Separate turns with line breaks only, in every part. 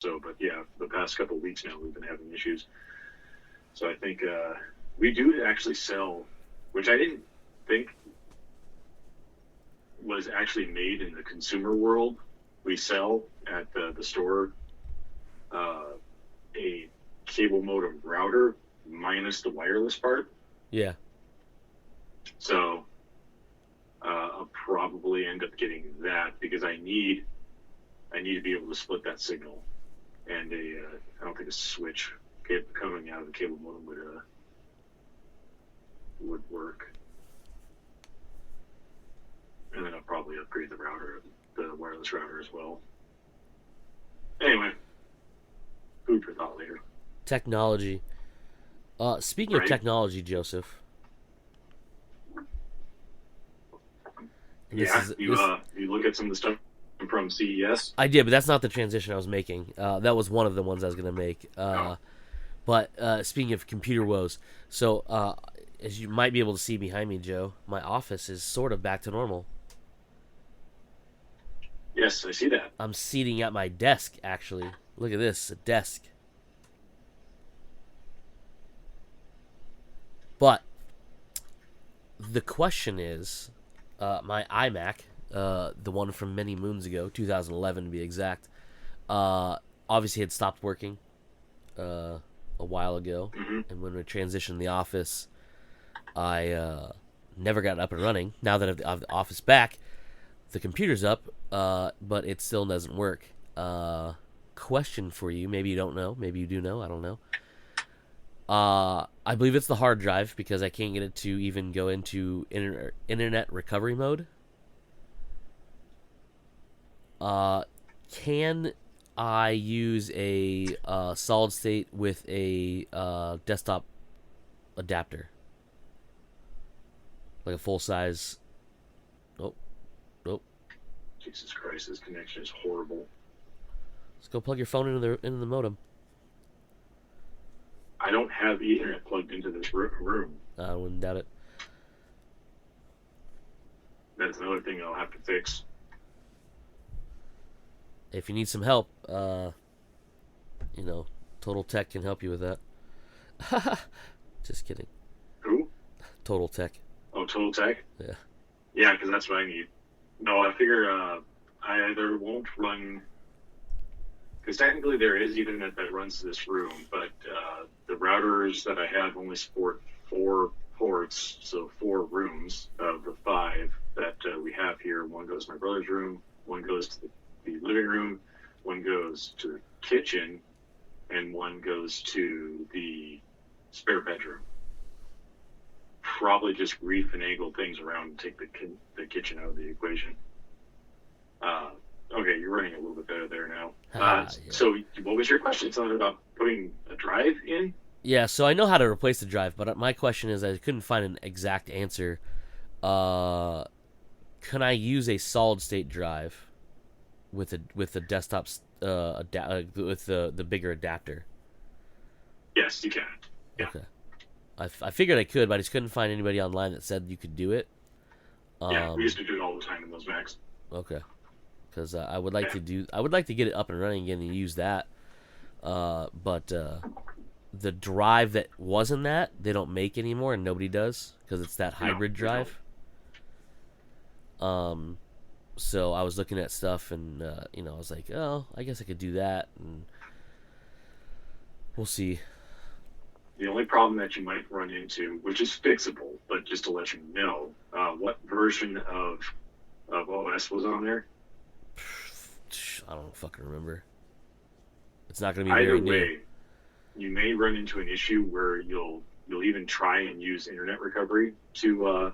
so. But yeah, the past couple of weeks now we've been having issues. So I think we do actually sell, which I didn't think was actually made in the consumer world. We sell at the store uh, a cable modem router minus the wireless part.
Yeah.
So I'll probably end up getting that because I need to be able to split that signal, and I don't think a switch coming out of the cable modem would work. And then I'll probably upgrade the wireless router as well. Anyway, food for thought later.
Technology. Speaking of
Right?
technology, Joseph, this
Yeah.
is
You
this.
you look at some of the stuff from CES.
I did, but that's not the transition I was making. That was one of the ones I was gonna make.
Oh,
But speaking of computer woes, so as you might be able to see behind me, Joe, my office is sort of back to normal.
yes, I see that.
I'm seating at my desk. Actually, look at this, a desk. But the question is, my iMac, the one from many moons ago, 2011 to be exact, uh, obviously had stopped working a while ago,
Hmm.
and when we transitioned the office, I never got up and running. Now that I have the office back, the computer's up, but it still doesn't work. Question for you: maybe you don't know, maybe you do know. I don't know. I believe it's the hard drive because I can't get it to even go into internet recovery mode. Uh, can I use a solid state with a desktop adapter, like a full size? Oh, oh.
Jesus Christ, this connection is horrible.
Let's go plug your phone into the modem.
I don't have Ethernet plugged into this room.
I wouldn't doubt it.
That's another thing I'll have to fix.
If you need some help, Total Tech can help you with that. Just kidding.
Who?
Total Tech.
Oh, Total Tech?
Yeah.
Yeah, because that's what I need. No, I figure I either won't run, because technically there is Ethernet that runs to this room, but the routers that I have only support 4 ports, so 4 rooms of the 5 that we have here. One goes to my brother's room, one goes to the living room, one goes to the kitchen, and one goes to the spare bedroom. Probably just refinagle things around and take the kitchen out of the equation. Uh, okay, you're running a little bit better there now.
Yeah.
So, what was your question? Something about putting a drive in?
Yeah, so I know how to replace the drive, but my question is I couldn't find an exact answer. Uh, can I use a solid state drive with the desktop with the bigger adapter?
Yes, you can. Yeah,
Okay. I figured I could, but I just couldn't find anybody online that said you could do it.
yeah. We
Um,
used to do it all the time in those Macs.
okay. Because
Yeah,
I would like to get it up and running again and use that. But the drive that wasn't that they don't make anymore and nobody does because it's that
no,
hybrid
we don't.
drive. Um, so I was looking at stuff and I was like, oh, I guess I could do that, and we'll see.
The only problem that you might run into, which is fixable, but just to let you know, what version of OS was on there?
I don't fucking remember. It's not going to be
Either
very new.
way, you may run into an issue where you'll even try and use internet recovery to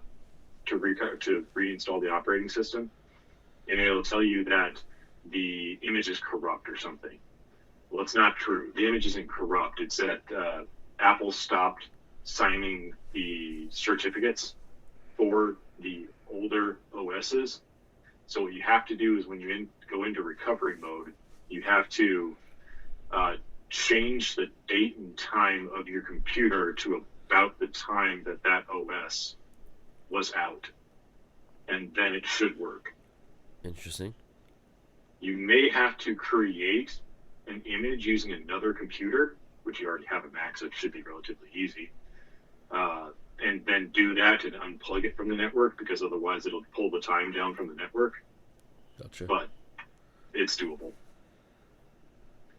reinstall the operating system, and it'll tell you that the image is corrupt or something. Well, it's not true. The image isn't corrupt. It's that Apple stopped signing the certificates for the older OSs. So what you have to do is when you go into recovery mode, you have to uh, change the date and time of your computer to about the time that OS was out, and then it should work.
Interesting.
You may have to create an image using another computer, which you already have a Mac, so it should be relatively easy, and then do that and unplug it from the network, because otherwise it'll pull the time down from the network.
Gotcha.
But it's doable.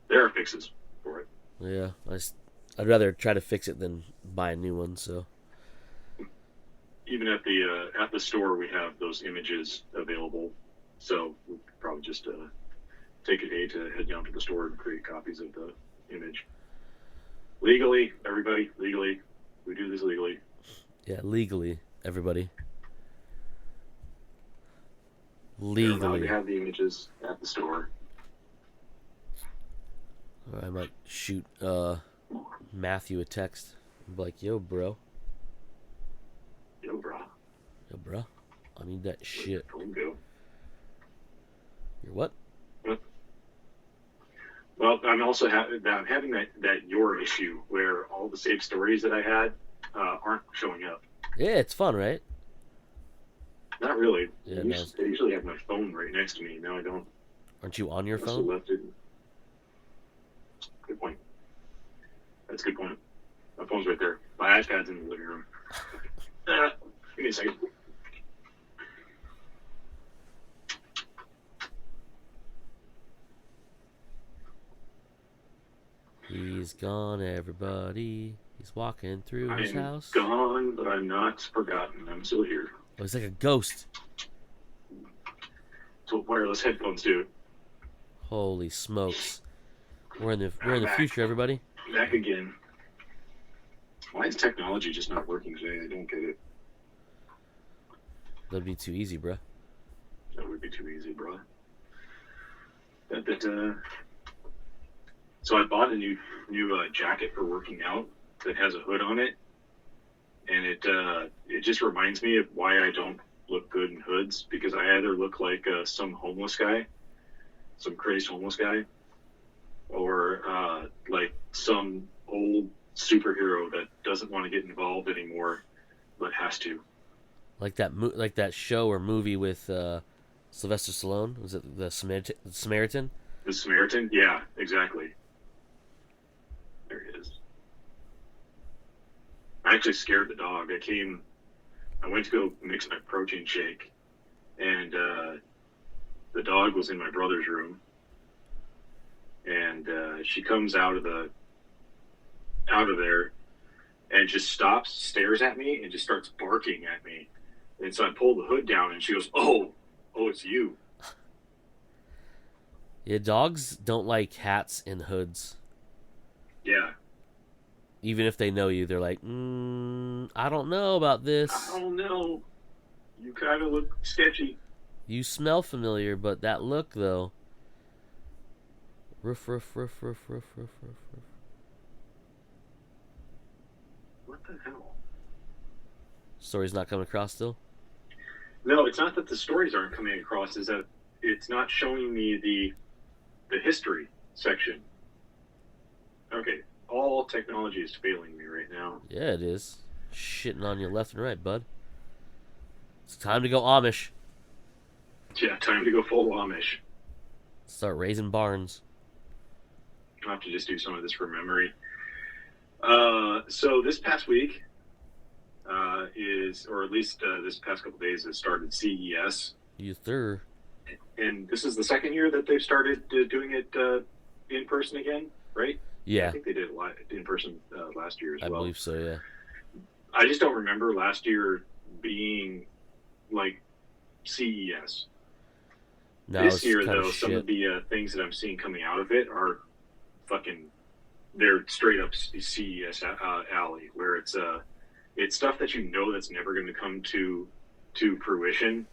There are fixes for it.
Yeah, I'd rather try to fix it than buy a new one. So
Even at the store, we have those images available. So we'll probably just take a day to head down to the store and create copies of the image. Legally, everybody, legally. We do this legally.
yeah, legally, everybody.
We're allowed to
Legally.
have the images at the store.
I might shoot Matthew a text. Be like, yo, bro.
Yo, brah.
Yo, bro. I need that shit.
Phone go.
You're what?
Well, I'm also having that your issue where all the saved stories that I had aren't showing up.
Yeah, it's fun, right?
Not really.
Yeah,
I usually have my phone right next to me. Now I don't.
Aren't you on your
Must have
phone?
left it. Good point. That's a good point. My phone's right there. My iPad's in the living room. Give me a second.
He's gone, everybody. He's walking through his
I'm
house.
gone, but I'm not forgotten. I'm still here.
Oh, he's like a ghost.
That's what wireless headphones do.
Holy smokes. We're in the
back.
future, everybody.
Back again. Why is technology just not working today? I don't get it.
That'd be too easy, bruh.
That would be too easy, bro. So I bought a new jacket for working out that has a hood on it, and it just reminds me of why I don't look good in hoods, because I either look like some homeless guy, some crazed homeless guy, or like some old superhero that doesn't want to get involved anymore but has to.
Like that show or movie with Sylvester Stallone. Was it the Samaritan?
The Samaritan? Yeah, exactly. There it is. I actually scared the dog. I went to go mix my protein shake, and the dog was in my brother's room, and she comes out of there and just stops, stares at me, and just starts barking at me. And so I pull the hood down, and she goes, "Oh, it's you."
Yeah, dogs don't like hats and hoods.
Yeah.
Even if they know you, they're like, I don't know about this.
I don't know. You kind of look sketchy.
You smell familiar, but that look, though. Ruff, ruff, ruff, ruff, ruff, ruff, ruff, ruff.
What the hell?
Story's not coming across still?
No, it's not that the stories aren't coming across. Is that it's not showing me the history section. Okay, all technology is failing me right now.
Yeah, it is. Shitting on you left and right, bud. It's time to go Amish.
Yeah, time to go full Amish.
Start raising barns.
I'll have to just do some of this from memory. So this past week or at least this past couple days, has started CES.
You thir.
And this is the second year that they've started doing it in person again, right?
Yeah.
I think they did it in person last year as well.
I believe so, yeah.
I just don't remember last year being like CES.
No,
This year, though,
shit.
some of the things that I'm seeing coming out of it are they're straight up CES alley, where it's stuff that you know that's never going to come to fruition,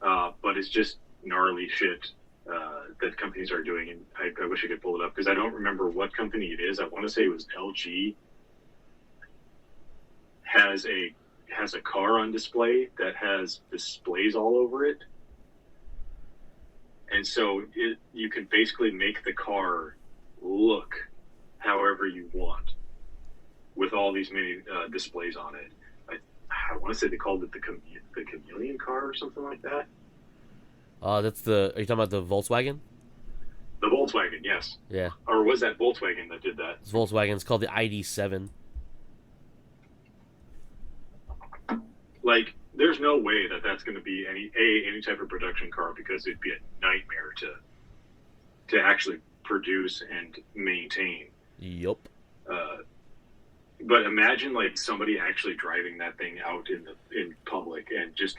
but it's just gnarly shit that companies are doing. And I wish I could pull it up because I don't remember what company it is. I want to say it was LG. Has a car on display that has displays all over it. And so you can basically make the car look however you want with all these many displays on it. I want to say they called it the chameleon car or something like that.
Are you talking about the Volkswagen?
The Volkswagen, yes.
Yeah,
Or was that Volkswagen that did that?
it's Volkswagen. It's called the ID.7.
Like, there's no way that that's going to be any type of production car, because it'd be a nightmare to actually produce and maintain.
Yup.
But imagine like somebody actually driving that thing out in public, and just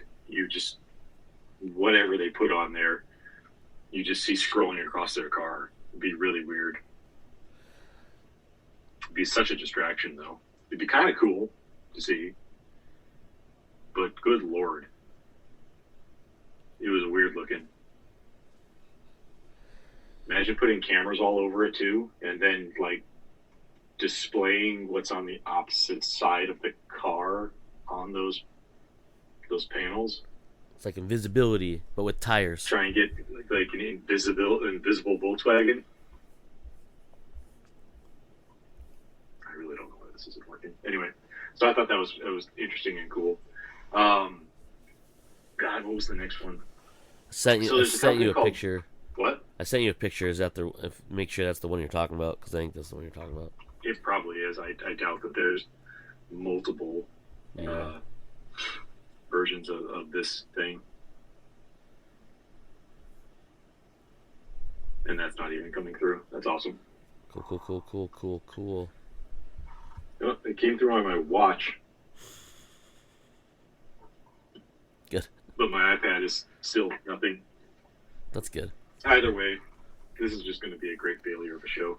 whatever they put on there, you just see scrolling across their car. It'd be really weird. It'd be such a distraction, though. It'd be kind of cool to see, but good lord, it was weird looking. Imagine putting cameras all over it too, and then like displaying what's on the opposite side of the car on those panels.
It's like invisibility, but with tires.
Try and get like an invisible Volkswagen. I really don't know why this isn't working. Anyway, so I thought that was interesting and cool. God, what was the next one?
I sent you a picture.
What?
I sent you a picture. Is that make sure that's the one you're talking about? Because I think that's the one you're talking about.
It probably is. I doubt that there's multiple versions of this thing. And that's not even coming through. That's awesome.
Cool.
Oh, it came through on my watch.
Good.
But my iPad is still nothing.
That's good.
Either way, this is just going to be a great failure of a show.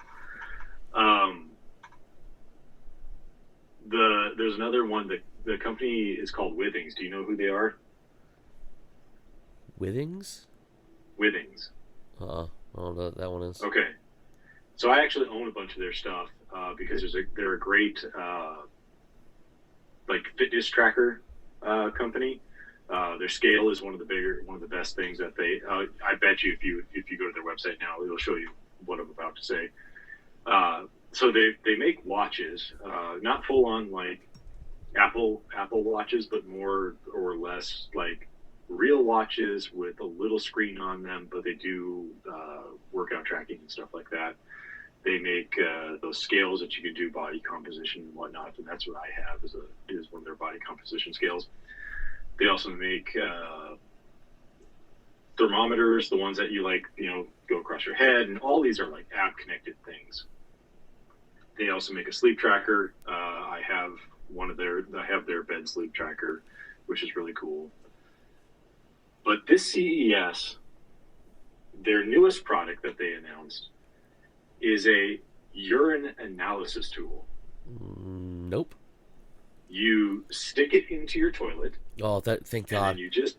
There's another one that the company is called Withings. Do you know who they are?
Withings?
Withings.
I don't know what that one is.
Okay. So I actually own a bunch of their stuff because they're a great like fitness tracker company. Their scale is one of the best things that they. I bet you if you go to their website now, it'll show you what I'm about to say. So they make watches, not full on like Apple watches, but more or less like real watches with a little screen on them, but they do workout tracking and stuff like that. They make those scales that you can do body composition and whatnot, and that's what I have is one of their body composition scales. They also make thermometers, the ones that you like, go across your head, and all these are like app connected things. They also make a sleep tracker. I have their bed sleep tracker, which is really cool. But this CES, their newest product that they announced is a urine analysis tool.
Nope.
You stick it into your toilet.
Oh, thank God.
And then you just...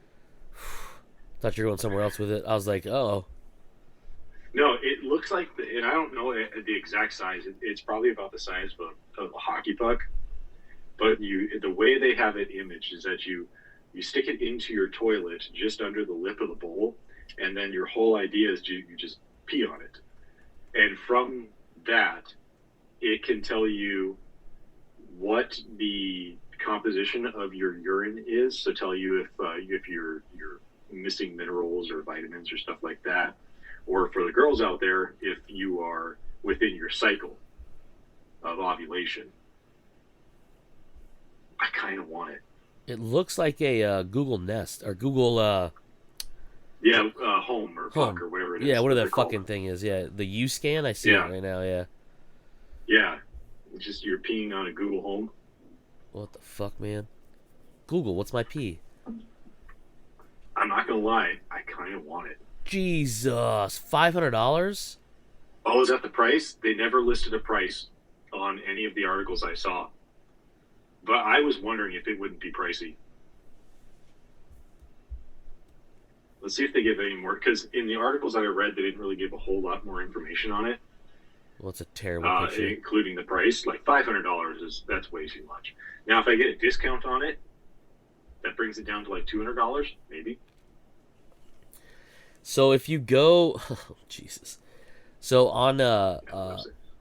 thought you were going somewhere else with it. I was like, oh.
No, it looks like, and I don't know the exact size. It's probably about the size of a hockey puck. But the way they have it imaged is that you stick it into your toilet just under the lip of the bowl, and then your whole idea is you just pee on it. And from that, it can tell you what the composition of your urine is. So tell you if you're missing minerals or vitamins or stuff like that. Or for the girls out there, if you are within your cycle of ovulation. I kind of want it.
It looks like a Google Nest or Google
Home or Puck or whatever it is.
Yeah, whatever that fucking thing is. Yeah, the U-Scan. I see it right now. Yeah.
Yeah, it's just you're peeing on a Google Home.
What the fuck, man? Google, what's my pee?
I'm not gonna lie, I kind of want it.
Jesus, $500?
Oh, is that the price? They never listed a price on any of the articles I saw. But I was wondering if it wouldn't be pricey. Let's see if they give any more, because in the articles that I read, they didn't really give a whole lot more information on it.
Well, it's a terrible picture.
Including the price. Like $500 that's way too much. Now, if I get a discount on it, that brings it down to like $200, maybe.
So if you go, oh, Jesus. So on the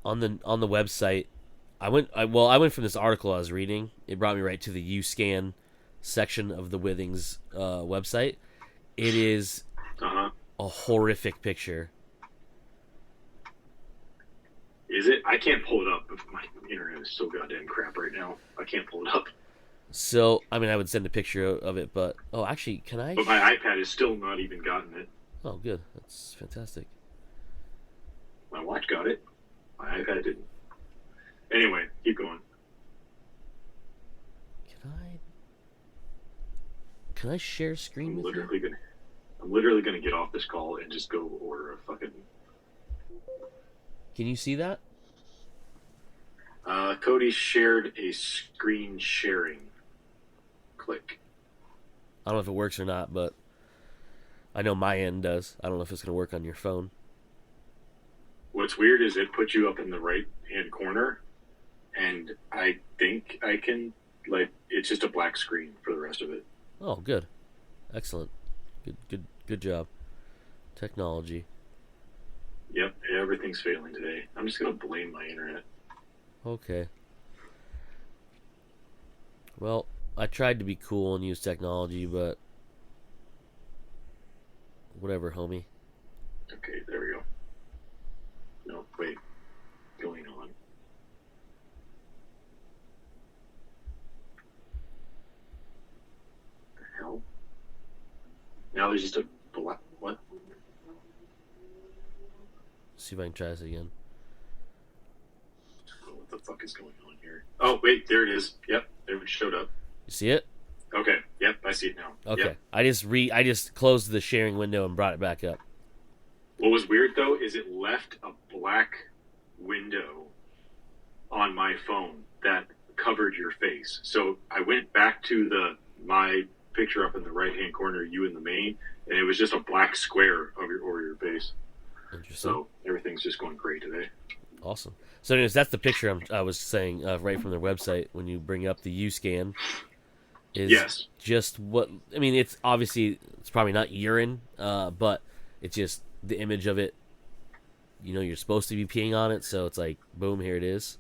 website, I went from this article I was reading. It brought me right to the U-Scan section of the Withings website. It is a horrific picture.
Is it? I can't pull it up. My internet is so goddamn crap right now. I can't pull it up.
So, I mean, I would send a picture of it, but oh, actually, can I?
But my iPad has still not even gotten it.
Oh, good. That's fantastic.
My watch got it. My iPad didn't. Anyway, keep going.
Can I share screen with you?
I'm literally gonna get off this call and just go order a fucking.
Can you see that?
Cody shared a screen sharing. Click.
I don't know if it works or not, but I know my end does. I don't know if it's going to work on your phone.
What's weird is it puts you up in the right hand corner, and I think I can, like, it's just a black screen for the rest of it.
Oh, good. Excellent. Good job. Technology.
Yep, everything's failing today. I'm just going to blame my internet.
Okay. Well, I tried to be cool and use technology, but whatever, homie.
Okay, there we go. No, wait. Going on. The hell? Now there's just a black. What?
See if I can try this again.
What the fuck is going on here? Oh, wait, there it is. Yep, it showed up.
You see it?
Okay, yep, I see it now.
Okay.
Yep.
I just closed the sharing window and brought it back up.
What was weird though is it left a black window on my phone that covered your face. So I went back to my picture up in the right hand corner, you in the main, and it was just a black square of your face.
Interesting.
So everything's just going great today.
Awesome. So anyways, that's the picture I was saying right from their website when you bring up the U-scan.
Yes.
Just what I mean. It's obviously it's probably not urine, but it's just the image of it. You know, you're supposed to be peeing on it, so it's like, boom, here it is.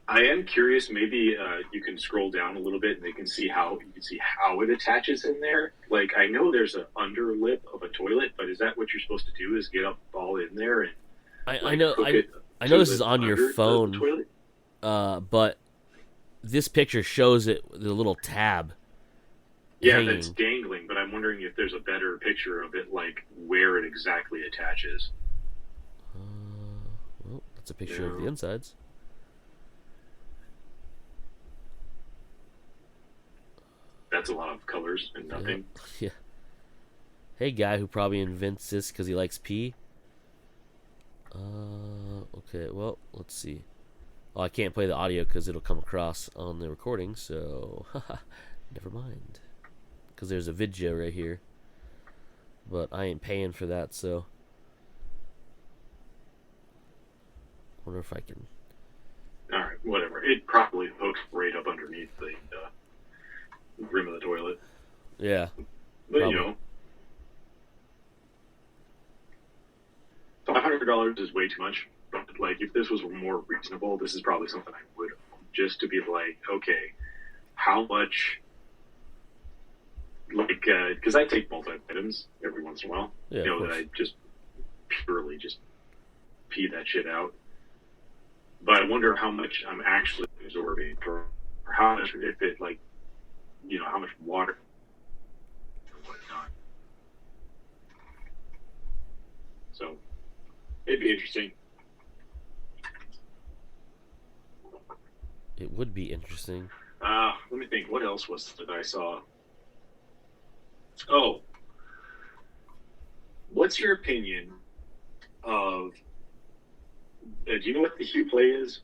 I am curious. Maybe you can scroll down a little bit, and you can see how it attaches in there. Like, I know there's an under lip of a toilet, but is that what you're supposed to do? Is get up all in there and
I know this is on your phone, but this picture shows it the little tab.
Yeah,
hanging.
That's dangling. But I'm wondering if there's a better picture of it, like where it exactly attaches.
Well, that's a picture of the insides.
That's a lot of colors and nothing.
Yeah. Hey, guy who probably invents this because he likes pee. Okay, well, let's see. Oh, I can't play the audio because it'll come across on the recording, so never mind. Because there's a video right here. But I ain't paying for that, so I wonder if I can.
Alright, whatever. It probably hooks right up underneath the rim of the toilet.
Yeah.
But, probably. You know, $500 is way too much. But, like, if this was more reasonable, this is probably something I would own, just to be like, okay, how much, like, because I take multi-items every once in a while.
Yeah,
you know, that I just purely just pee that shit out. But I wonder how much I'm actually absorbing, or how much, if it, like, you know, how much water or whatnot. So, it'd be interesting.
It would be interesting.
Let me think. What else was that I saw? Oh. What's your opinion of... do you know what the Hue Play is?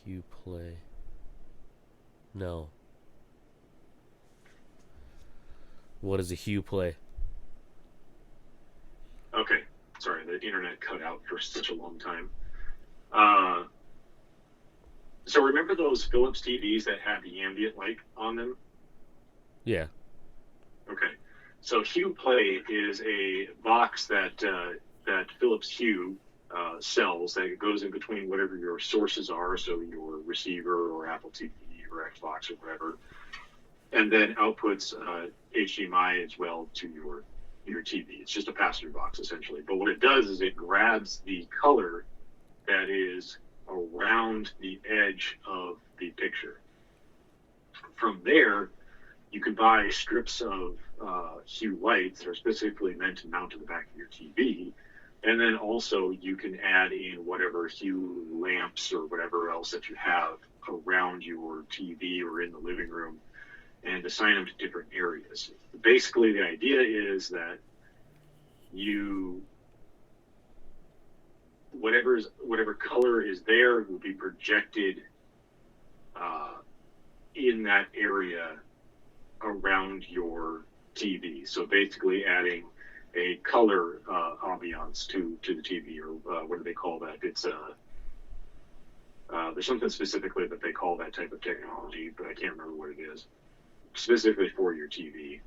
Hue Play. No. What is a Hue Play?
Okay. Sorry, the internet cut out for such a long time. So remember those Philips TVs that had the ambient light on them?
Yeah.
Okay. So Hue Play is a box that Philips Hue sells that goes in between whatever your sources are, so your receiver or Apple TV or Xbox or whatever, and then outputs HDMI as well to your TV. It's just a pass-through box essentially. But what it does is it grabs the color that is around the edge of the picture. From there, you can buy strips of hue lights that are specifically meant to mount to the back of your TV. And then also you can add in whatever hue lamps or whatever else that you have around your TV or in the living room and assign them to different areas. Basically, the idea is that you whatever color is there will be projected in that area around your TV. So basically, adding a color ambiance to the TV, or what do they call that? It's there's something specifically that they call that type of technology, but I can't remember what it is. Specifically for your TV.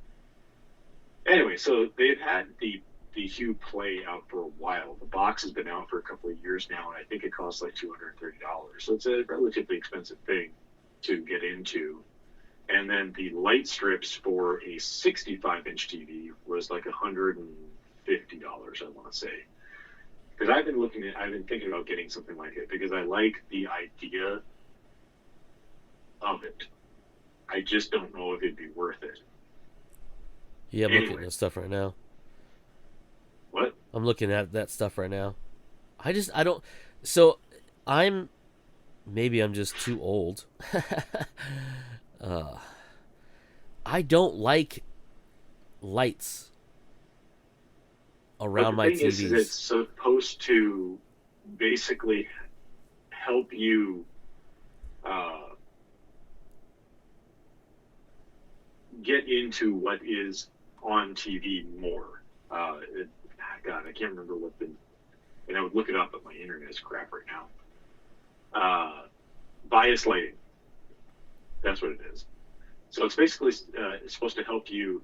Anyway, so they've had the Hue Play out for a while. The box has been out for a couple of years now, and I think it costs like $230. So it's a relatively expensive thing to get into. And then the light strips for a 65-inch TV was like $150, I want to say. Because I've been thinking about getting something like it because I like the idea of it. I just don't know if it'd be worth it.
Yeah, I'm looking at that stuff right now.
What?
I'm looking at that stuff right now. I don't. So maybe I'm just too old. I don't like lights around my TVs.
Is it's supposed to basically help you get into what is on TV more. God, I can't remember and I would look it up, but my internet is crap right now. Bias lighting. That's what it is. So it's basically it's supposed to help you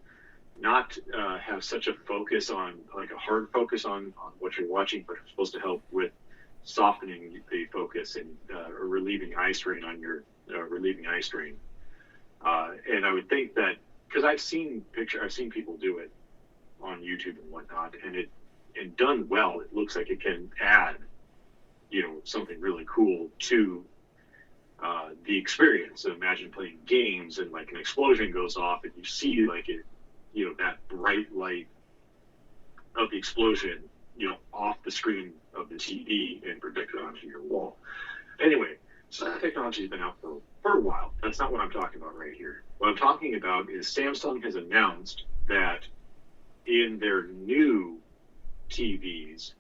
not have such a focus on, like a hard focus on what you're watching, but it's supposed to help with softening the focus and relieving eye strain on your relieving eye strain. And I would think that because I've seen people do it on YouTube and whatnot, and done well, it looks like it can add, something really cool to the experience. So imagine playing games and like an explosion goes off and you see like it, that bright light of the explosion, off the screen of the TV and projected onto your wall. Anyway, so that technology has been out for a while. That's not what I'm talking about right here. What I'm talking about is Samsung has announced that in their new TVs,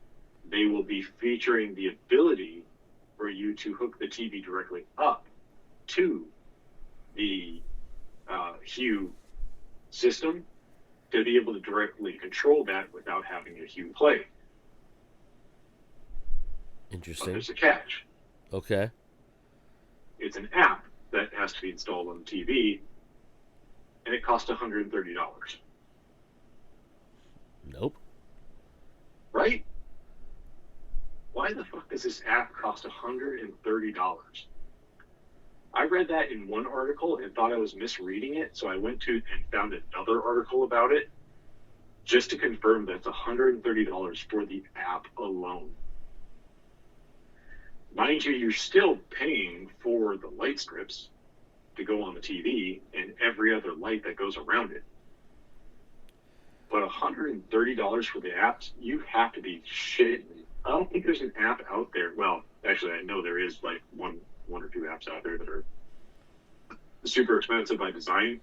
they will be featuring the ability for you to hook the TV directly up to the Hue system to be able to directly control that without having a Hue Play.
Interesting.
But there's a catch.
Okay.
It's an app that has to be installed on the TV, and it costs $130.
Nope.
Right? Why the fuck does this app cost $130? I read that in one article and thought I was misreading it, so I went to and found another article about it just to confirm that it's $130 for the app alone. Mind you, you're still paying for the light strips to go on the TV and every other light that goes around it. But $130 for the apps, you have to be shitting me. I don't think there's an app out there. Well, actually, I know there is like one or two apps out there that are super expensive by design,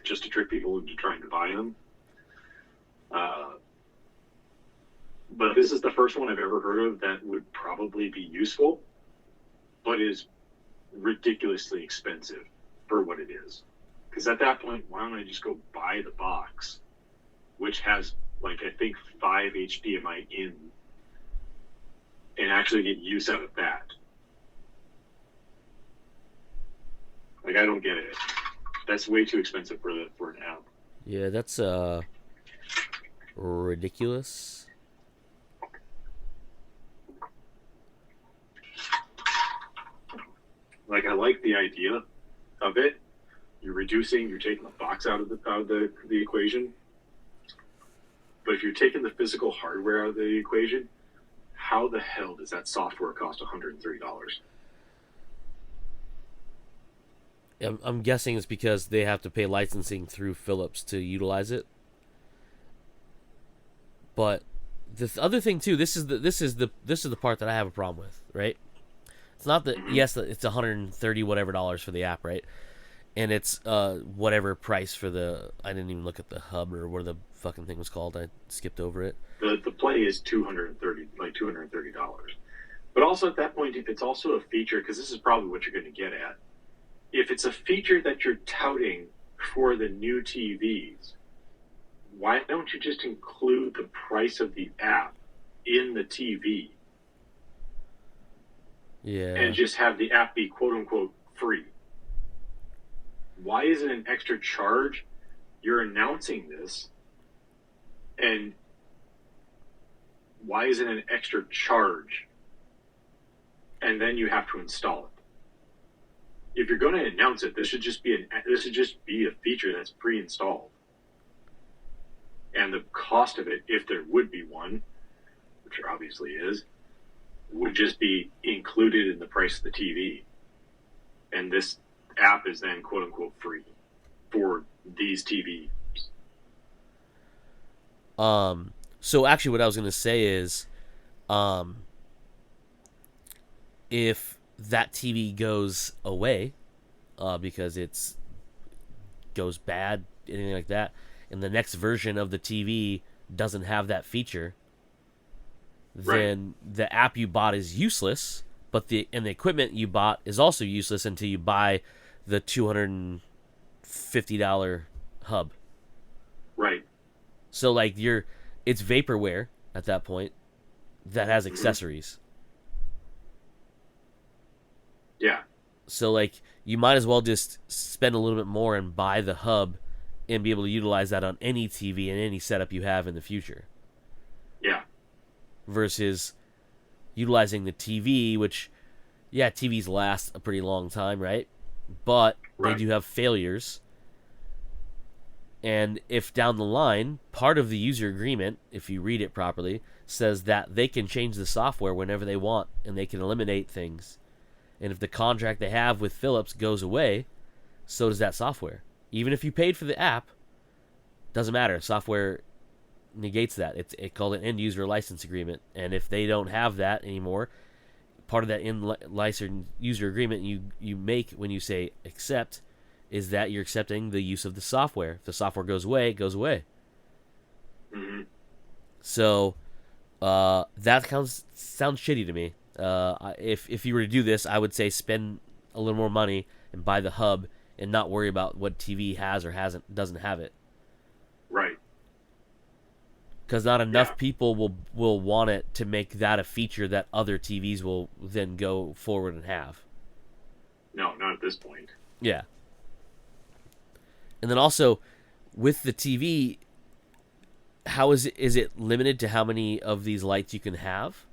just to trick people into trying to buy them. But this is the first one I've ever heard of that would probably be useful, but is ridiculously expensive for what it is. Because at that point, why don't I just go buy the box, which has, like, I think 5 HDMI in, and actually get use out of that? Like, I don't get it. That's way too expensive for an app.
Yeah, that's ridiculous.
Like, I like the idea of it. You're taking the box out of the equation. But if you're taking the physical hardware out of the equation, how the hell does that software cost $103?
I'm guessing it's because they have to pay licensing through Philips to utilize it. But the other thing too, this is the part that I have a problem with, right? It's not that yes, it's 130 whatever dollars for the app, right? And it's whatever price for the. I didn't even look at the hub or what the fucking thing was called. I skipped over it.
The play is $230. But also at that point, if it's also a feature, because this is probably what you're going to get at, if it's a feature that you're touting for the new TVs, why don't you just include the price of the app in the TV?
Yeah.
And just have the app be quote unquote free? Why is it an extra charge? You're announcing this, and why is it an extra charge? And then you have to install it. If you're going to announce it, this should just be a feature that's pre-installed. And the cost of it, if there would be one, which there obviously is, would just be included in the price of the TV. And this app is then quote unquote free for these TVs.
So actually what I was going to say is if that TV goes away because it's goes bad, anything like that, and the next version of the TV doesn't have that feature, then the app you bought is useless, but the equipment you bought is also useless until you buy the $250 hub.
Right.
So like it's vaporware at that point that has accessories.
Yeah.
So like you might as well just spend a little bit more and buy the hub and be able to utilize that on any TV and any setup you have in the future.
Yeah.
Versus utilizing the TV, which, yeah, TVs last a pretty long time, right? But they do have failures. And if down the line, part of the user agreement, if you read it properly, says that they can change the software whenever they want and they can eliminate things. And if the contract they have with Philips goes away, so does that software. Even if you paid for the app, doesn't matter. Software negates that. It's called an end user license agreement. And if they don't have that anymore, part of that end license user agreement you make when you say accept is that you're accepting the use of the software. If the software goes away, it goes away.
Mm-hmm.
So that sounds shitty to me. If you were to do this, I would say spend a little more money and buy the hub and not worry about what TV has or doesn't have it.
Right.
Because not enough people will want it to make that a feature that other TVs will then go forward and have.
No, not at this point.
Yeah. And then also, with the TV, how is it limited to how many of these lights you can have?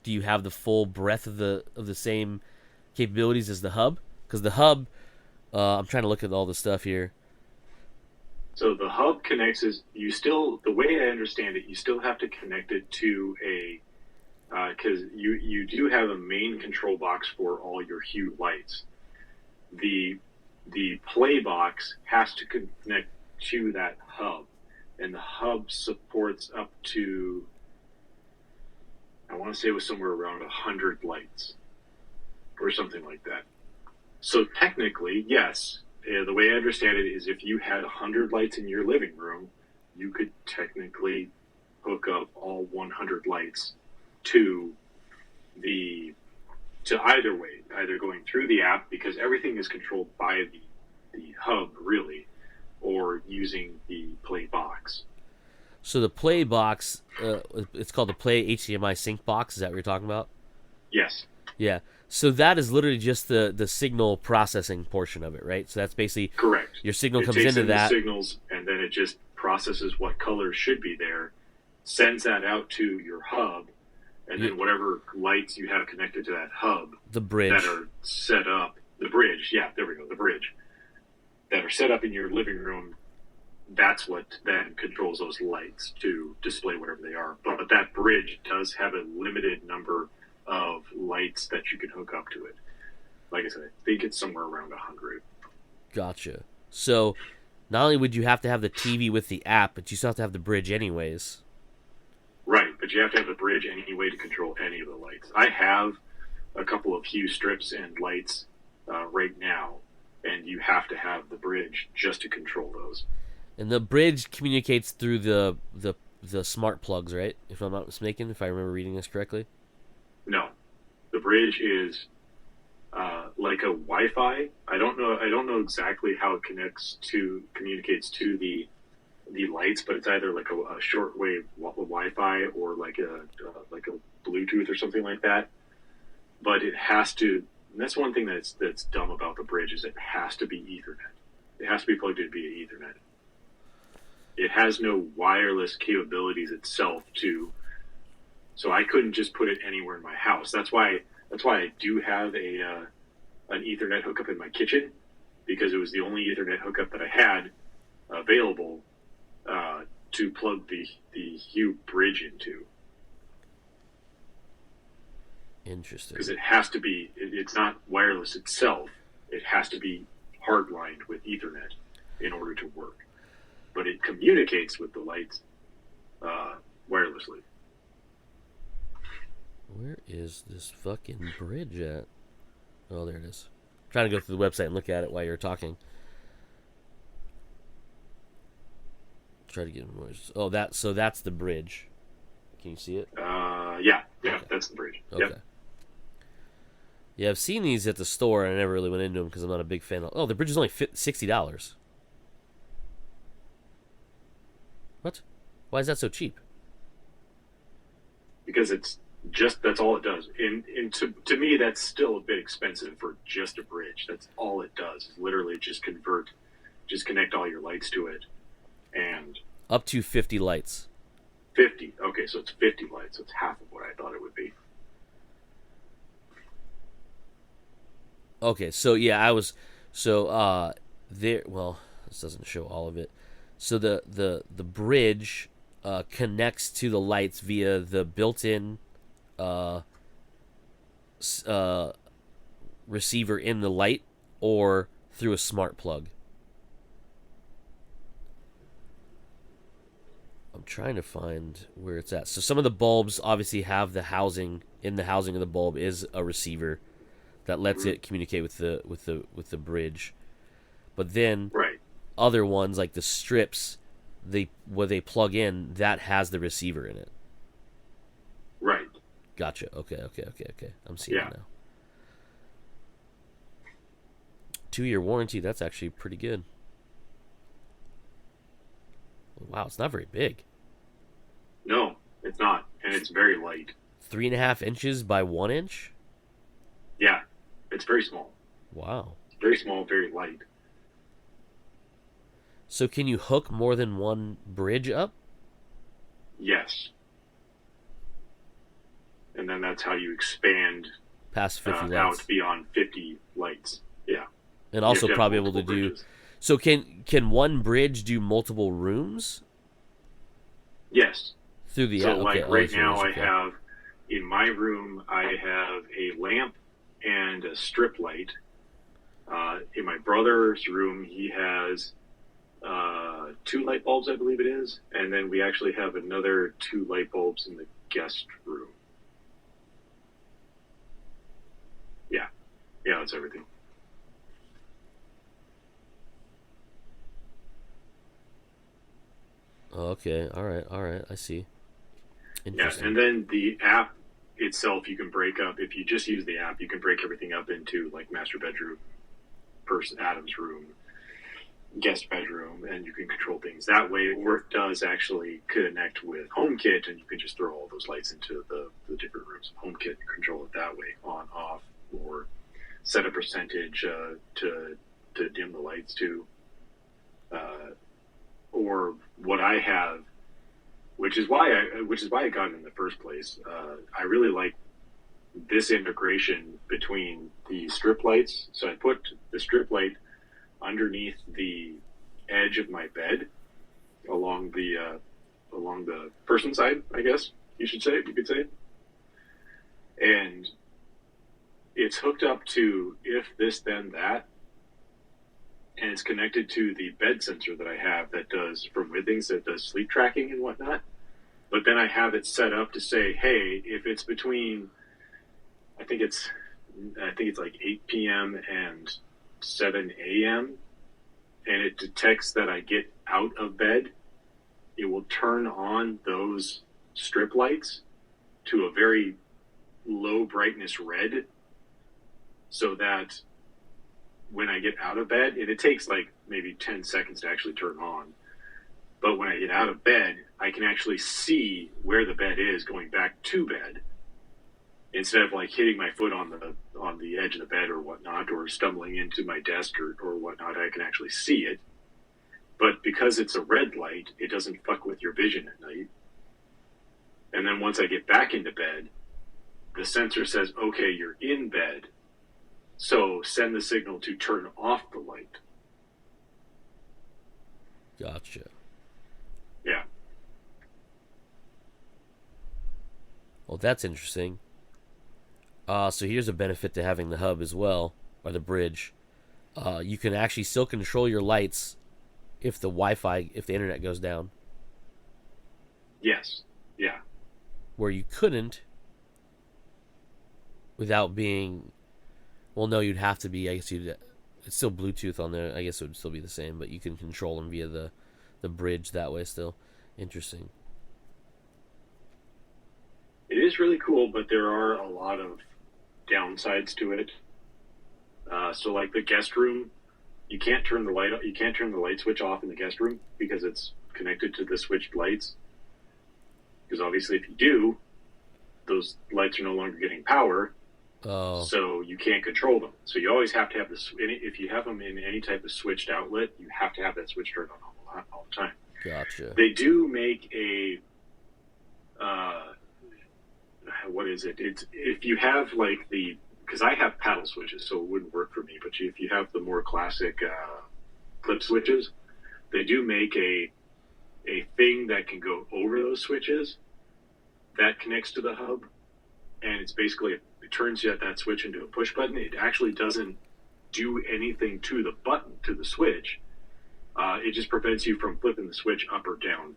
Do you have the full breadth of the same capabilities as the hub? Because the hub, I'm trying to look at all the stuff here.
So the hub connects the way I understand it, you still have to connect it to because you do have a main control box for all your hue lights. The play box has to connect to that hub, and the hub supports up to, I want to say it was somewhere around 100 lights or something like that. So technically, yes, the way I understand it is if you had 100 lights in your living room, you could technically hook up all 100 lights to either way, either going through the app, because everything is controlled by the hub, really, or using the play box.
So the play box, it's called the play HDMI sync box. Is that what you're talking about?
Yes.
Yeah. So that is literally just the signal processing portion of it, right? So that's basically
correct.
Your signal comes
takes
into
in
that
the signals, and then it just processes what colors should be there, sends that out to your hub, and then whatever lights you have connected to that hub,
the bridge
that are set up, the bridge, yeah, there we go, the bridge, that are set up in your living room that's what then controls those lights to display whatever they are. But that bridge does have a limited number of lights that you can hook up to it. Like I said, I think it's somewhere around 100.
Gotcha. So not only would you have to have the TV with the app, but you still have to have the bridge anyways.
Right, but you have to have the bridge anyway to control any of the lights. I have a couple of hue strips and lights right now, and you have to have the bridge just to control those.
And the bridge communicates through the smart plugs, right? If I'm not mistaken, if I remember reading this correctly.
No, the bridge is like a Wi-Fi. I don't know exactly how it communicates to the lights, but it's either like a shortwave Wi-Fi or like a Bluetooth or something like that. But it has to. And that's one thing that's dumb about the bridge is it has to be Ethernet. It has to be plugged in via Ethernet. It has no wireless capabilities itself so I couldn't just put it anywhere in my house. That's why I do have an Ethernet hookup in my kitchen, because it was the only Ethernet hookup that I had available to plug the Hue bridge into.
Interesting.
Because it has to be, it's not wireless itself. It has to be hardlined with Ethernet in order to work. But it communicates with the lights wirelessly.
Where is this fucking bridge at? Oh, there it is. I'm trying to go through the website and look at it while you're talking. Try to get more. Oh, so that's the bridge. Can you see it?
Yeah, okay. That's the bridge.
Okay.
Yep.
Yeah, I've seen these at the store, and I never really went into them because I'm not a big fan of. Oh, the bridge is only $60. What? Why is that so cheap?
Because it's just, that's all it does. And to me, that's still a bit expensive for just a bridge. That's all it does. Is literally just connect all your lights to it, and
up to 50 lights.
50. Okay, so it's 50 lights. So it's half of what I thought it would be.
Okay, so yeah, there. Well, this doesn't show all of it. So the bridge connects to the lights via the built-in receiver in the light or through a smart plug. I'm trying to find where it's at. So some of the bulbs obviously have the housing. In the housing of the bulb is a receiver that lets it communicate with the bridge. But then
right.
Other ones like the strips, where they plug in, that has the receiver in it.
Right.
Gotcha. Okay. I'm seeing it now. 2-year warranty. That's actually pretty good. Wow, it's not very big.
No, it's not, and it's very light.
3.5 inches by 1 inch.
Yeah, it's very small.
Wow.
Very small, very light.
So can you hook more than one bridge up?
Yes. And then that's how you expand
past 50 lights.
Out beyond 50 lights. Yeah.
And also probably able to
bridges.
do. So can one bridge do multiple rooms?
Yes.
Through the
so like right now
okay.
I have in my room I have a lamp and a strip light. In my brother's room he has 2 light bulbs, I believe it is, and then we actually have another 2 light bulbs in the guest room. Yeah, that's everything.
Okay, all right, I see.
Yeah, and then the app itself, you can break up. If you just use the app, you can break everything up into like master bedroom, Adam's room, guest bedroom, and you can control things that way. Or it does actually connect with HomeKit, and you can just throw all those lights into the different rooms of HomeKit and control it that way, on, off, or set a percentage to dim the lights to. Or what I have, which is why I got it in the first place. I really like this integration between the strip lights. So I put the strip light underneath the edge of my bed, along the person side, I guess you could say, and it's hooked up to if this then that, and it's connected to the bed sensor that I have that does from Withings that does sleep tracking and whatnot. But then I have it set up to say, hey, if it's between, I think it's like 8 p.m. and 7 a.m. and it detects that I get out of bed, it will turn on those strip lights to a very low brightness red, so that when I get out of bed, and it takes like maybe 10 seconds to actually turn on, but when I get out of bed, I can actually see where the bed is going back to bed, instead of like hitting my foot on the edge of the bed or whatnot, or stumbling into my desk or whatnot. I can actually see it. But because it's a red light, it doesn't fuck with your vision at night. And then once I get back into bed, the sensor says, okay, you're in bed, so send the signal to turn off the light.
Gotcha.
Yeah.
Well, that's interesting. So here's a benefit to having the hub as well, or the bridge. You can actually still control your lights if the internet goes down.
Yes. Yeah.
Where you couldn't without being, well, no, you'd have to be, I guess it's still Bluetooth on there. I guess it would still be the same, but you can control them via the bridge that way still. Interesting.
It is really cool, but there are a lot of downsides to it. So like the guest room, you can't turn the light switch off in the guest room because it's connected to the switched lights. Because obviously if you do, those lights are no longer getting power.
Oh.
So you can't control them. So you always have to have this. If you have them in any type of switched outlet, you have to have that switch turned on all the time.
Gotcha.
They do make a what is it? It's if you have like because I have paddle switches, so it wouldn't work for me. But if you have the more classic clip switches, they do make a thing that can go over those switches that connects to the hub, and it's basically it turns that switch into a push button. It actually doesn't do anything to the button, to the switch. It just prevents you from flipping the switch up or down,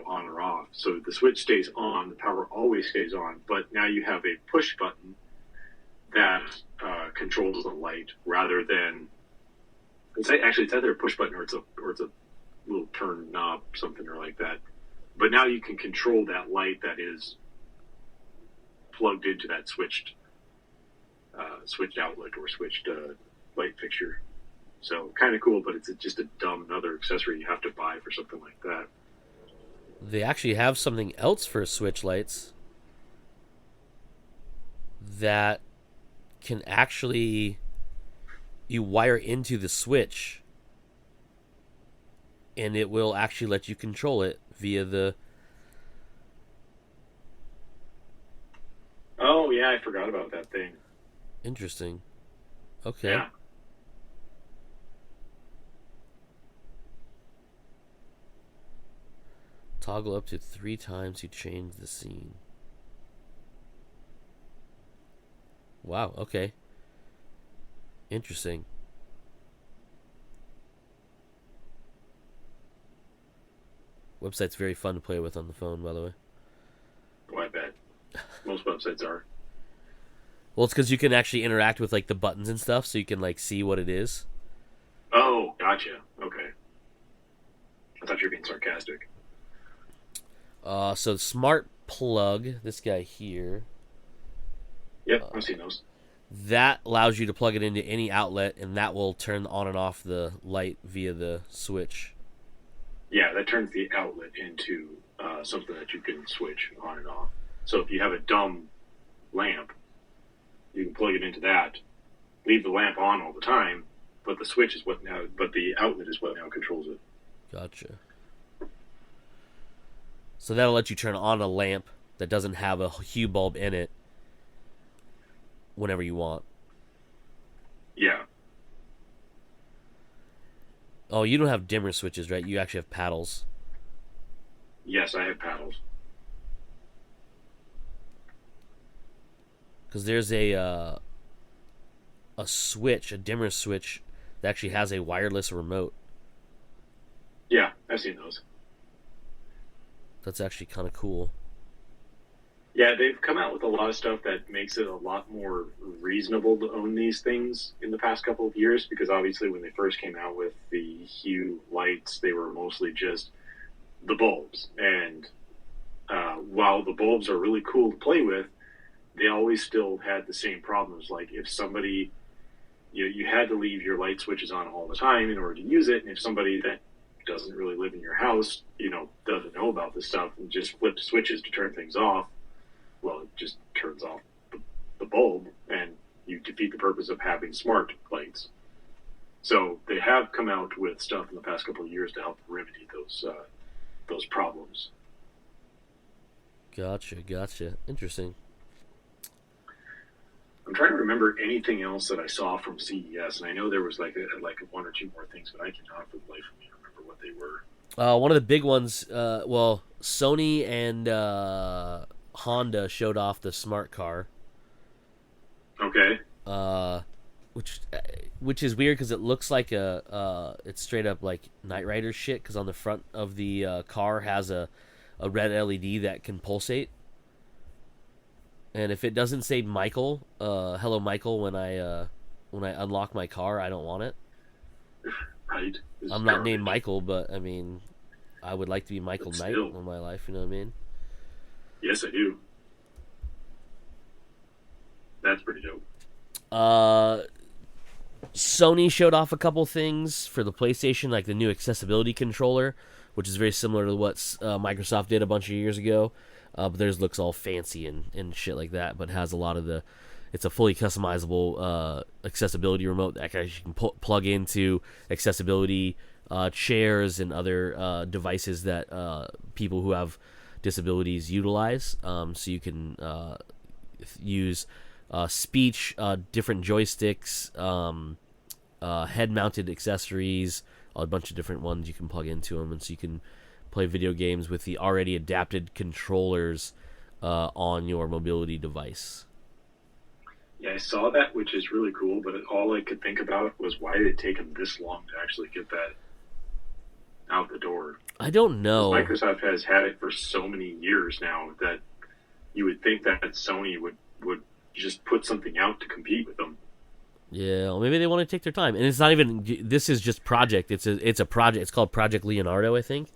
on or off. So the switch stays on, the power always stays on, but now you have a push button that controls the light rather than. It's either a push button or it's a little turn knob, something or like that. But now you can control that light that is plugged into that switched outlet or switched light fixture. So kind of cool, but it's just a dumb another accessory you have to buy for something like that.
They actually have something else for switch lights that can actually, you wire into the switch and it will actually let you control it via the.
Oh yeah, I forgot about that thing.
Interesting. Okay.
Yeah.
Toggle up to 3 times to change the scene. Wow, okay. Interesting. Website's very fun to play with on the phone, by the way.
Oh, I bet. Most websites are.
Well, it's because you can actually interact with like the buttons and stuff, so you can like see what it is.
Oh, gotcha. Okay. I thought you were being sarcastic.
So smart plug, this guy here.
Yep, I've seen those.
That allows you to plug it into any outlet, and that will turn on and off the light via the switch.
Yeah, that turns the outlet into something that you can switch on and off. So if you have a dumb lamp, you can plug it into that, leave the lamp on all the time, but the outlet is what now controls it.
Gotcha. So that'll let you turn on a lamp that doesn't have a hue bulb in it whenever you want.
Yeah.
Oh, you don't have dimmer switches, right? You actually have paddles.
Yes, I have paddles.
Because there's a switch, a dimmer switch that actually has a wireless remote.
Yeah, I've seen those.
That's actually kind of cool.
Yeah, they've come out with a lot of stuff that makes it a lot more reasonable to own these things in the past couple of years because obviously when they first came out with the Hue lights, they were mostly just the bulbs. And while the bulbs are really cool to play with, they always still had the same problems. Like if somebody, you had to leave your light switches on all the time in order to use it. And if somebody that doesn't really live in your house, doesn't know about this stuff and just flips switches to turn things off, well, it just turns off the bulb, and you defeat the purpose of having smart lights. So they have come out with stuff in the past couple of years to help remedy those problems.
Gotcha. Interesting.
I'm trying to remember anything else that I saw from CES, and I know there was like one or two more things, but I cannot for the life of me remember what they were.
One of the big ones, well, Sony and Honda showed off the smart car.
Okay.
Uh, which is weird because it looks like it's straight up like Knight Rider shit. Because on the front of the car has a red LED that can pulsate. And if it doesn't say Michael, hello Michael, when I unlock my car, I don't want it.
Right.
I'm not named Michael, but I mean, I would like to be Michael Knight in my life. You know what I mean?
Yes, I do. That's pretty dope.
Sony showed off a couple things for the PlayStation, like the new accessibility controller, which is very similar to what Microsoft did a bunch of years ago. But theirs looks all fancy and shit like that, but has a lot of it's a fully customizable accessibility remote that you can plug into accessibility chairs and other devices that people who have disabilities utilize. So you can use speech, different joysticks, head-mounted accessories, a bunch of different ones you can plug into them, and so you can play video games with the already adapted controllers on your mobility device.
Yeah, I saw that, which is really cool, but all I could think about was why did it take them this long to actually get that out the door?
I don't know.
Microsoft has had it for so many years now that you would think that Sony would just put something out to compete with them.
Yeah, well, maybe they want to take their time, and it's not even. This is just project. It's a project. It's called Project Leonardo, I think.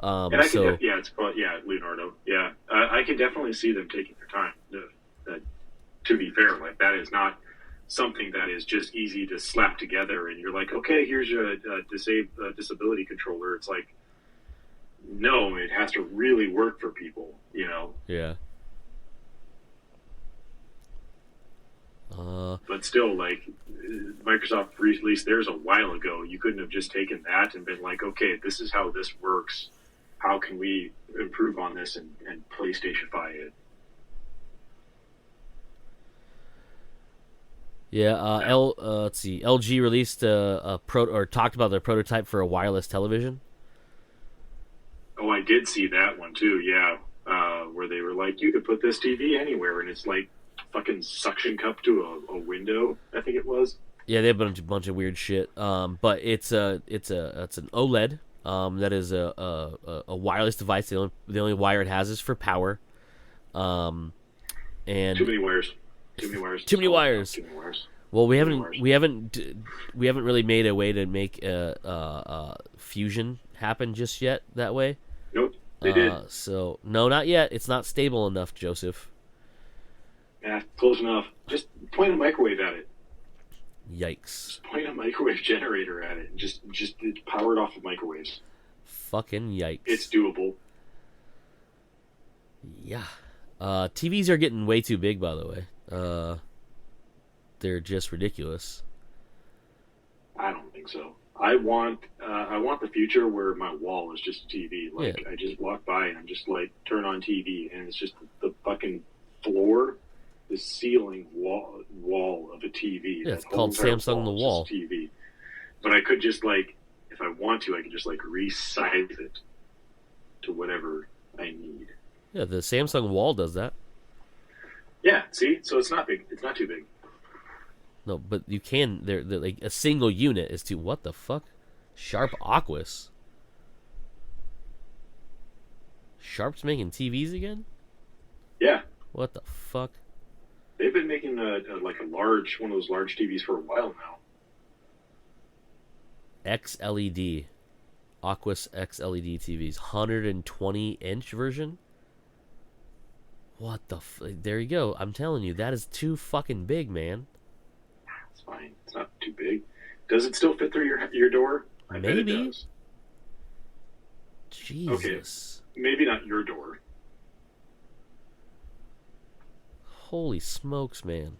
And I can, it's called Leonardo. Yeah, I can definitely see them taking their time. To be fair, like that is not something that is just easy to slap together, and you're like, okay, here's your disability controller. It's like, no, it has to really work for people,
Yeah.
But still, like, Microsoft released theirs a while ago. You couldn't have just taken that and been like, okay, this is how this works. How can we improve on this and PlayStation-fy it?
Yeah, let's see. LG released or talked about their prototype for a wireless television.
Oh, I did see that one too. Yeah, where they were like, you could put this TV anywhere, and it's like fucking suction cup to a window. I think it was.
Yeah, they have a bunch of weird shit. But it's an OLED. That is a wireless device. The only wire it has is for power. And
too many wires.
Too many wires. Well, we haven't really made a way to make fusion happen just yet that way.
Nope, they did.
So no, not yet. It's not stable enough, Joseph.
Yeah, close enough. Just point a microwave at it.
Yikes.
Just point a microwave generator at it and just power it off of microwaves.
Fucking yikes.
It's doable.
Yeah. TVs are getting way too big, by the way. They're just ridiculous.
I don't think so. I want the future where my wall is just a TV. Like, yeah. I just walk by and I'm just like, turn on TV, and it's just the fucking floor, the ceiling wall of a TV.
Yeah, it's called Samsung the Wall.
TV. But I could just, like, if I want to, I could just like resize it to whatever
Yeah, the Samsung Wall does that.
Yeah, see, so it's not big. It's not too big.
No, but you can. They're like a single unit is to what the fuck? Sharp Aquas. Sharp's making TVs again?
Yeah,
What the fuck?
they've been making like a large one of those large TVs for a while now.
XLED. Aquas XLED TVs. 120-inch version? What the there you go. I'm telling you, that is too fucking big, man.
It's fine. It's not too big. Does it still fit through your door? I bet it
Maybe.
does. Okay,
Jesus.
maybe not your door.
Holy smokes, man.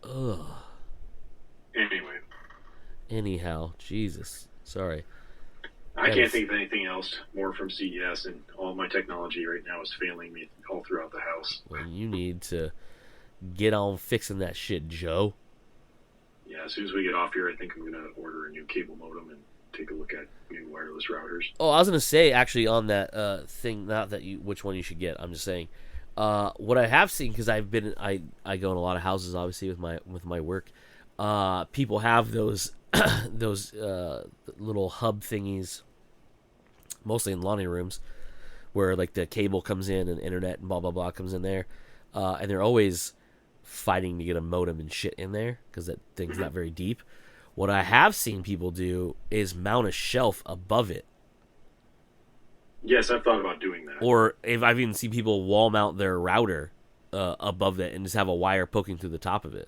Ugh.
Anyway,
Anyhow, Jesus. Sorry.
I
That
can't
is-
think of anything else more from CES, and all my technology right now is failing me all throughout the house.
Well, you need to get on fixing that shit, Joe.
Yeah, as soon as we get off here, I think I'm going to order a new cable modem and take a look at new wireless routers.
Oh, I was gonna say actually on that thing, not that you which one you should get. I'm just saying, what I have seen because I go in a lot of houses obviously with my work. People have those those little hub thingies, mostly in laundry rooms, where like the cable comes in and internet and blah blah blah comes in there, and they're always fighting to get a modem and shit in there because that thing's not very deep. What I have seen people do is mount a shelf above it.
Yes, I've thought about doing that.
Or if I've even seen people wall mount their router above that and just have a wire poking through the top of it.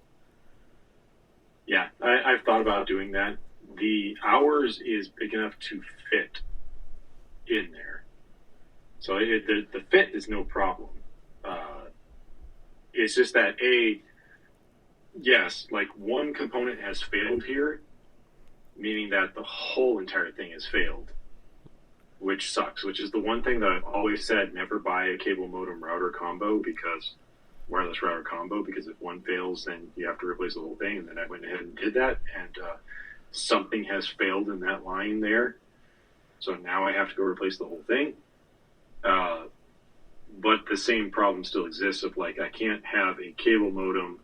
Yeah, I've thought about doing that. The ours is big enough to fit in there, so the fit is no problem. It's just that yes, like one component has failed here, meaning that the whole entire thing has failed, which sucks. Which is the one thing that I've always said: never buy a cable modem router combo because wireless router combo because if one fails, then you have to replace the whole thing. And then I went ahead and did that, and something has failed in that line there, so now I have to go replace the whole thing. But the same problem still exists of like I can't have a cable modem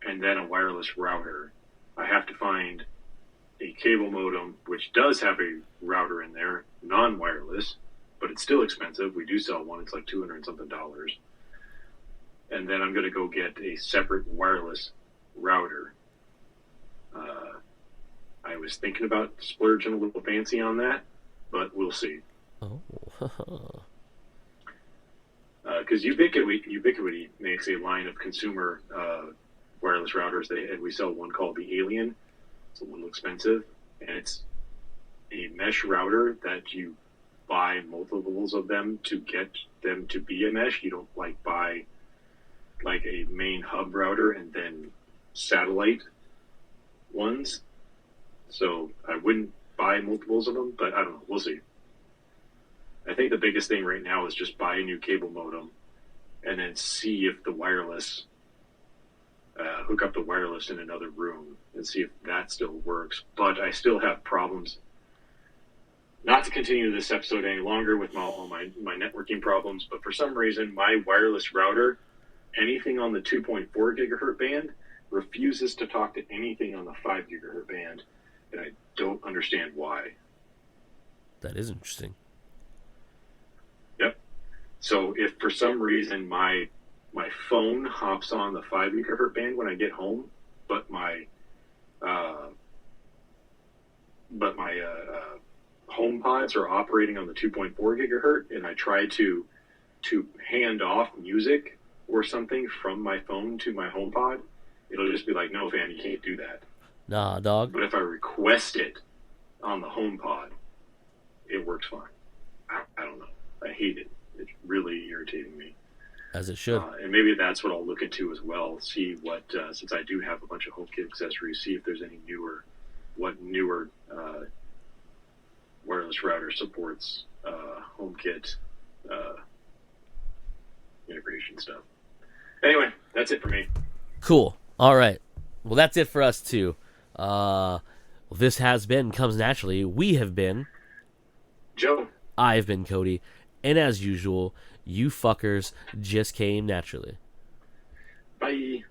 and then a wireless router. I have to find a cable modem which does have a router in there, non-wireless, but it's still expensive. We do sell one; it's like $200 and something. And then I'm going to go get a separate wireless router. I was thinking about splurging a little fancy on that, but we'll see.
Oh.
Because Ubiquity makes a line of consumer wireless routers. And we sell one called the Alien. It's a little expensive, and it's a mesh router that you buy multiples of them to get them to be a mesh. You don't like buy like a main hub router and then satellite ones. So I wouldn't buy multiples of them, but I don't know. We'll see. I think the biggest thing right now is just buy a new cable modem and then see if the wireless, hook up the wireless in another room and see if that still works. But I still have problems. Not to continue this episode any longer with all my networking problems, but for some reason, my wireless router, anything on the 2.4 gigahertz band, refuses to talk to anything on the 5 gigahertz band, and I don't understand why.
That is interesting.
Yep. So if for some reason my phone hops on the 5 gigahertz band when I get home, but my home pods are operating on the 2.4 gigahertz, and I try to hand off music or something from my phone to my home pod, it'll just be like, no, fam, you can't do that.
Nah, dog.
But if I request it on the home pod, it works fine. I don't know. I hate it. It's really irritating me.
As it should.
And maybe that's what I'll look into as well. See what, since I do have a bunch of HomeKit accessories, see if there's any newer wireless router supports HomeKit integration stuff. Anyway, that's it for me.
Cool. All right. Well, that's it for us too. Well, This has been Comes Naturally. We have been.
Joe.
I've been Cody. And as usual, you fuckers just came naturally.
Bye.